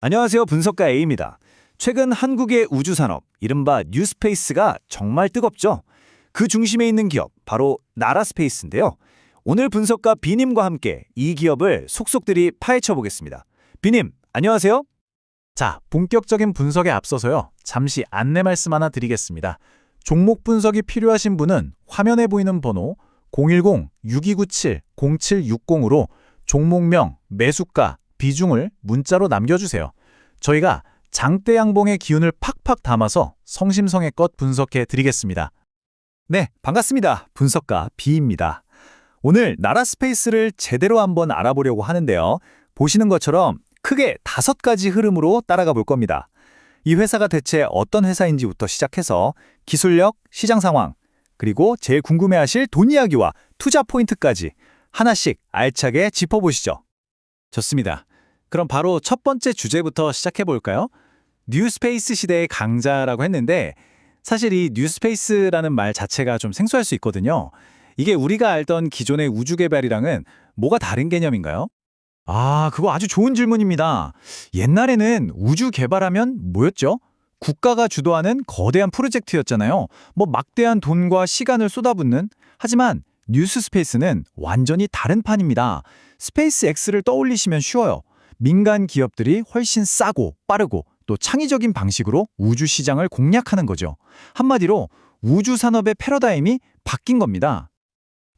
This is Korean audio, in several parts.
안녕하세요. 분석가 A입니다. 최근 한국의 우주산업, 이른바 뉴스페이스가 정말 뜨겁죠? 그 중심에 있는 기업, 바로 나라스페이스인데요. 오늘 분석가 B님과 함께 이 기업을 속속들이 파헤쳐 보겠습니다. B님, 안녕하세요. 자, 본격적인 분석에 앞서서요. 잠시 안내 말씀 하나 드리겠습니다. 종목 분석이 필요하신 분은 화면에 보이는 번호 010-6297-0760으로 종목명, 매수가, 비중을 문자로 남겨주세요. 저희가 장대 양봉의 기운을 팍팍 담아서 성심성의껏 분석해 드리겠습니다. 네, 반갑습니다. 분석가 B입니다. 오늘 나라스페이스를 제대로 한번 알아보려고 하는데요. 보시는 것처럼 크게 5가지 흐름으로 따라가 볼 겁니다. 이 회사가 대체 어떤 회사인지부터 시작해서 기술력, 시장 상황, 그리고 제일 궁금해하실 돈 이야기와 투자 포인트까지 하나씩 알차게 짚어보시죠. 좋습니다. 그럼 바로 첫 번째 주제부터 시작해 볼까요? 뉴스페이스 시대의 강자라고 했는데 사실 이 뉴스페이스라는 말 자체가 좀 생소할 수 있거든요. 이게 우리가 알던 기존의 우주 개발이랑은 뭐가 다른 개념인가요? 그거 아주 좋은 질문입니다. 옛날에는 우주 개발하면 뭐였죠? 국가가 주도하는 거대한 프로젝트였잖아요. 막대한 돈과 시간을 쏟아붓는. 하지만 뉴스스페이스는 완전히 다른 판입니다. 스페이스X를 떠올리시면 쉬워요. 민간 기업들이 훨씬 싸고 빠르고 또 창의적인 방식으로 우주 시장을 공략하는 거죠. 한마디로 우주 산업의 패러다임이 바뀐 겁니다.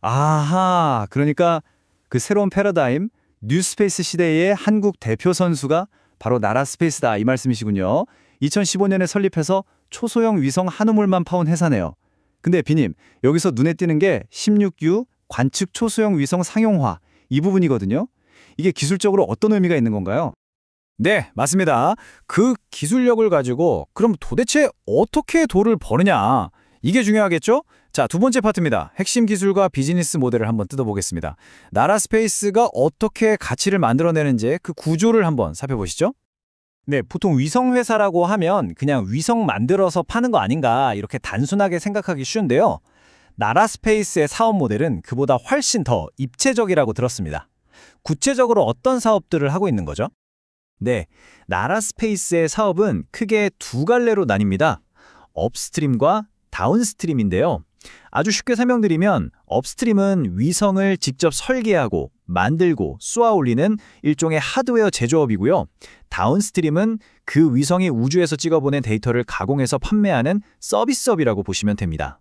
아하, 그러니까 그 새로운 패러다임, 뉴스페이스 시대의 한국 대표 선수가 바로 나라스페이스다 이 말씀이시군요. 2015년에 설립해서 초소형 위성 한 우물만 파온 회사네요. 근데 B님, 여기서 눈에 띄는 게 16U 관측 초소형 위성 상용화 이 부분이거든요. 이게 기술적으로 어떤 의미가 있는 건가요? 네, 맞습니다. 그 기술력을 가지고 그럼 도대체 어떻게 돈을 버느냐? 이게 중요하겠죠? 자, 두 번째 파트입니다. 핵심 기술과 비즈니스 모델을 한번 뜯어보겠습니다. 나라스페이스가 어떻게 가치를 만들어내는지 그 구조를 한번 살펴보시죠. 네, 보통 위성 회사라고 하면 그냥 위성 만들어서 파는 거 아닌가 이렇게 단순하게 생각하기 쉬운데요. 나라스페이스의 사업 모델은 그보다 훨씬 더 입체적이라고 들었습니다. 구체적으로 어떤 사업들을 하고 있는 거죠? 네, 나라스페이스의 사업은 크게 두 갈래로 나뉩니다. 업스트림과 다운스트림인데요. 아주 쉽게 설명드리면 업스트림은 위성을 직접 설계하고 만들고 쏘아 올리는 일종의 하드웨어 제조업이고요. 다운스트림은 그 위성이 우주에서 찍어보낸 데이터를 가공해서 판매하는 서비스업이라고 보시면 됩니다.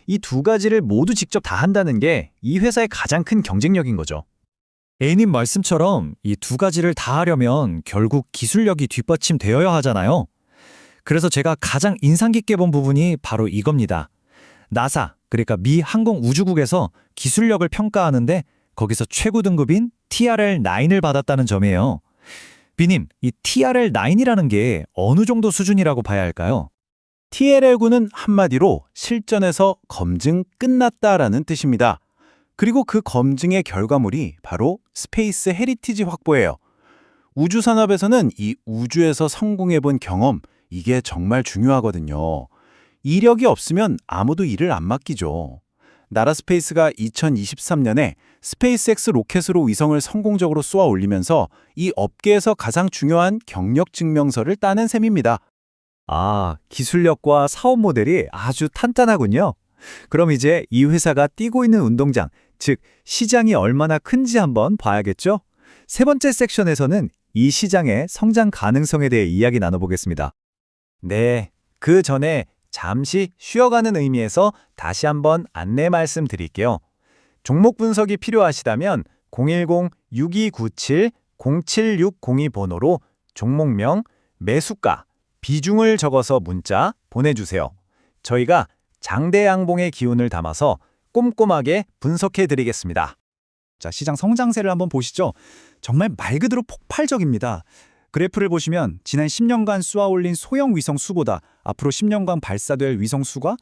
이 두 가지를 모두 직접 다 한다는 게 이 회사의 가장 큰 경쟁력인 거죠. A님 말씀처럼 이 두 가지를 다 하려면 결국 기술력이 뒷받침되어야 하잖아요. 그래서 제가 가장 인상 깊게 본 부분이 바로 이겁니다. 나사, 그러니까 미 항공우주국에서 기술력을 평가하는데 거기서 최고 등급인 TRL-9을 받았다는 점이에요. B님, 이 TRL-9이라는 게 어느 정도 수준이라고 봐야 할까요? TRL9는 한마디로 실전에서 검증 끝났다라는 뜻입니다. 그리고 그 검증의 결과물이 바로 스페이스 헤리티지 확보예요. 우주 산업에서는 이 우주에서 성공해본 경험, 이게 정말 중요하거든요. 이력이 없으면 아무도 일을 안 맡기죠. 나라스페이스가 2023년에 스페이스X 로켓으로 위성을 성공적으로 쏘아 올리면서 이 업계에서 가장 중요한 경력 증명서를 따낸 셈입니다. 기술력과 사업 모델이 아주 탄탄하군요. 그럼 이제 이 회사가 뛰고 있는 운동장, 즉 시장이 얼마나 큰지 한번 봐야겠죠? 세 번째 섹션에서는 이 시장의 성장 가능성에 대해 이야기 나눠보겠습니다. 네, 그 전에 잠시 쉬어가는 의미에서 다시 한번 안내 말씀드릴게요. 종목 분석이 필요하시다면 010-6297-0760 번호로 종목명, 매수가, 비중을 적어서 문자 보내주세요. 저희가 장대 양봉의 기운을 담아서 꼼꼼하게 분석해드리겠습니다. 자, 시장 성장세를 한번 보시죠. 정말 말 그대로 폭발적입니다. 그래프를 보시면 지난 10년간 쏘아 올린 소형 위성 수보다 앞으로 10년간 발사될 위성 수가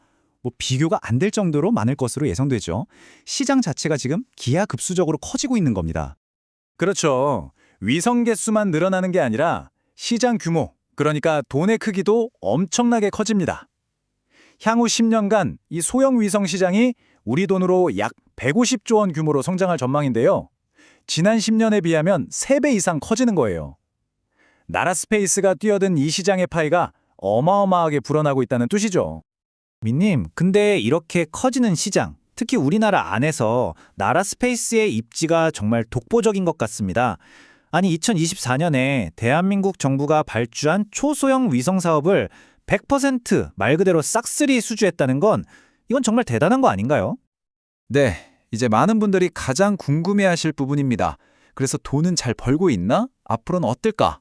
비교가 안 될 정도로 많을 것으로 예상되죠. 시장 자체가 지금 기하급수적으로 커지고 있는 겁니다. 그렇죠. 위성 개수만 늘어나는 게 아니라 시장 규모, 그러니까 돈의 크기도 엄청나게 커집니다. 향후 10년간 이 소형 위성 시장이 우리 돈으로 약 150조 원 규모로 성장할 전망인데요. 지난 10년에 비하면 3배 이상 커지는 거예요. 나라스페이스가 뛰어든 이 시장의 파이가 어마어마하게 불어나고 있다는 뜻이죠. 민님, 근데 이렇게 커지는 시장, 특히 우리나라 안에서 나라스페이스의 입지가 정말 독보적인 것 같습니다. 아니, 2024년에 대한민국 정부가 발주한 초소형 위성 사업을 100% 그대로 싹쓸이 수주했다는 건 이건 정말 대단한 거 아닌가요? 네, 이제 많은 분들이 가장 궁금해하실 부분입니다. 그래서 돈은 잘 벌고 있나? 앞으로는 어떨까?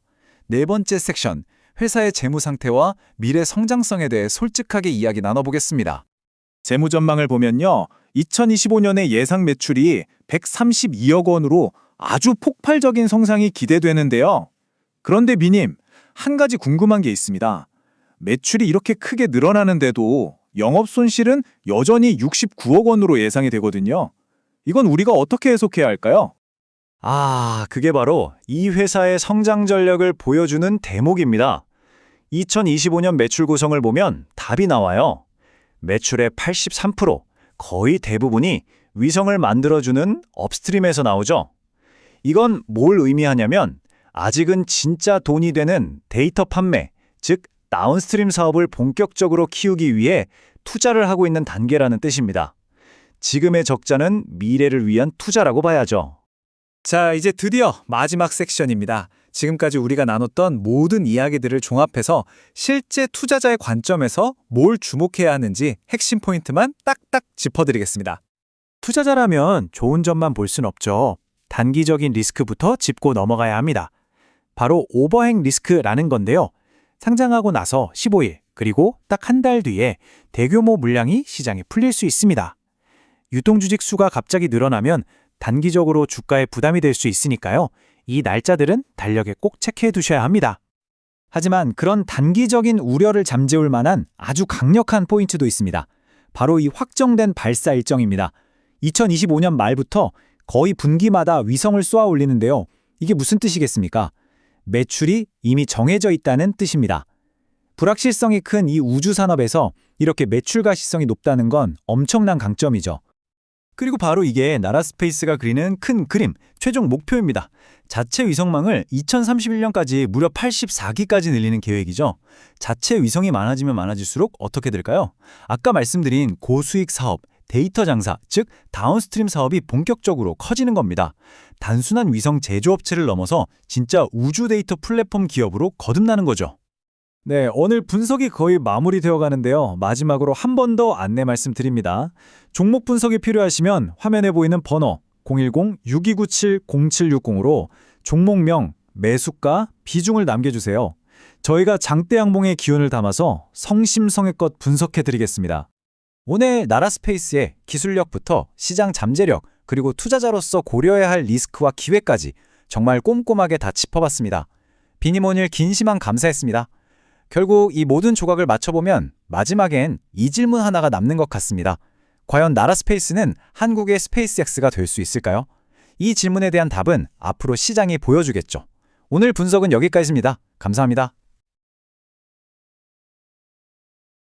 네 번째 섹션, 회사의 재무 상태와 미래 성장성에 대해 솔직하게 이야기 나눠보겠습니다. 재무 전망을 보면요. 2025년의 예상 매출이 132억 원으로 아주 폭발적인 성장이 기대되는데요. 그런데 미님, 한 가지 궁금한 게 있습니다. 매출이 이렇게 크게 늘어나는데도 영업 손실은 여전히 69억 원으로 예상이 되거든요. 이건 우리가 어떻게 해석해야 할까요? 그게 바로 이 회사의 성장 전략을 보여주는 대목입니다. 2025년 매출 구성을 보면 답이 나와요. 매출의 83%, 거의 대부분이 위성을 만들어주는 업스트림에서 나오죠. 이건 뭘 의미하냐면 아직은 진짜 돈이 되는 데이터 판매, 즉 다운스트림 사업을 본격적으로 키우기 위해 투자를 하고 있는 단계라는 뜻입니다. 지금의 적자는 미래를 위한 투자라고 봐야죠. 자, 이제 드디어 마지막 섹션입니다. 지금까지 우리가 나눴던 모든 이야기들을 종합해서 실제 투자자의 관점에서 뭘 주목해야 하는지 핵심 포인트만 딱딱 짚어드리겠습니다. 투자자라면 좋은 점만 볼 순 없죠. 단기적인 리스크부터 짚고 넘어가야 합니다. 바로 오버행 리스크라는 건데요. 상장하고 나서 15일, 그리고 딱 한 달 뒤에 대규모 물량이 시장에 풀릴 수 있습니다. 유통주식 수가 갑자기 늘어나면 단기적으로 주가에 부담이 될 수 있으니까요. 이 날짜들은 달력에 꼭 체크해 두셔야 합니다. 하지만 그런 단기적인 우려를 잠재울 만한 아주 강력한 포인트도 있습니다. 바로 이 확정된 발사 일정입니다. 2025년 말부터 거의 분기마다 위성을 쏘아 올리는데요. 이게 무슨 뜻이겠습니까? 매출이 이미 정해져 있다는 뜻입니다. 불확실성이 큰 이 우주 산업에서 이렇게 매출 가시성이 높다는 건 엄청난 강점이죠. 그리고 바로 이게 나라스페이스가 그리는 큰 그림, 최종 목표입니다. 자체 위성망을 2031년까지 무려 84기까지 늘리는 계획이죠. 자체 위성이 많아지면 많아질수록 어떻게 될까요? 아까 말씀드린 고수익 사업, 데이터 장사, 즉 다운스트림 사업이 본격적으로 커지는 겁니다. 단순한 위성 제조업체를 넘어서 진짜 우주 데이터 플랫폼 기업으로 거듭나는 거죠. 네, 오늘 분석이 거의 마무리되어 가는데요. 마지막으로 한 번 더 안내 말씀드립니다. 종목 분석이 필요하시면 화면에 보이는 번호 010-6297-0760으로 종목명, 매수가, 비중을 남겨주세요. 저희가 장대 양봉의 기운을 담아서 성심성의껏 분석해드리겠습니다. 오늘 나라스페이스의 기술력부터 시장 잠재력, 그리고 투자자로서 고려해야 할 리스크와 기회까지 정말 꼼꼼하게 다 짚어봤습니다. 비님 오늘 긴 시간 감사했습니다. 결국 이 모든 조각을 맞춰보면 마지막엔 이 질문 하나가 남는 것 같습니다. 과연 나라스페이스는 한국의 스페이스X가 될 수 있을까요? 이 질문에 대한 답은 앞으로 시장이 보여주겠죠. 오늘 분석은 여기까지입니다. 감사합니다.